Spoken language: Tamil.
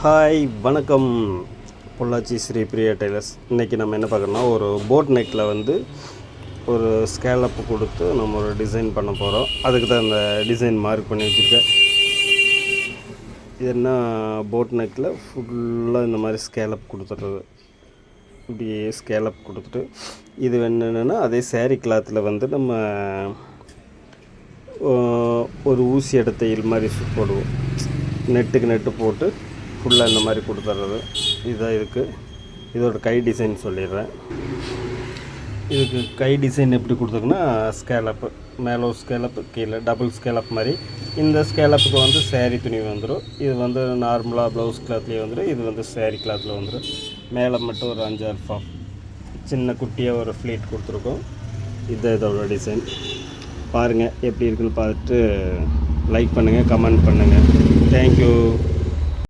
ஹாய் வணக்கம். பொள்ளாச்சி ஸ்ரீ பிரியா டெய்லர்ஸ். இன்றைக்கி நம்ம என்ன பார்க்கணும்னா, ஒரு போட் நெக்கில் வந்து ஒரு ஸ்கேலப் கொடுத்து நம்ம ஒரு டிசைன் பண்ண போகிறோம். அதுக்கு தான் இந்த டிசைன் மார்க் பண்ணி வச்சுருக்கேன். இது என்ன, போட் நெக்கில் ஃபுல்லாக இந்த மாதிரி ஸ்கேலப் கொடுத்துட்றது. இப்படியே ஸ்கேலப் கொடுத்துட்டு இது என்னென்னா, அதே சேரீ கிளாத்தில் வந்து நம்ம ஒரு ஊசி எடுத்த தையல் மாதிரி போடுவோம். நெட்டுக்கு நெட்டு போட்டு ஃபுல்லாக இந்த மாதிரி கொடுத்துட்றது. இதுதான் இதோட கை டிசைன் சொல்லிடுறேன். இதுக்கு கை டிசைன் எப்படி கொடுத்துருக்குன்னா, ஸ்கேலப்பு மேலே ஒரு ஸ்கேலப்பு, கீழே டபுள் ஸ்கேலப் மாதிரி. இந்த ஸ்கேலப்புக்கு வந்து சேரீ துணி வந்துடும். இது வந்து நார்மலாக ப்ளவுஸ் கிளாத்லேயே வந்துடும். இது வந்து சேரீ கிளாத்தில் வந்துடும். மேலே மட்டும் ஒரு 5-6 சின்ன குட்டியாக ஒரு ஃப்ளீட் கொடுத்துருக்கோம். இதுதான் இதோட டிசைன். பாருங்கள் எப்படி இருக்குன்னு பார்த்துட்டு லைக் பண்ணுங்கள், கமெண்ட் பண்ணுங்கள். தேங்க்யூ.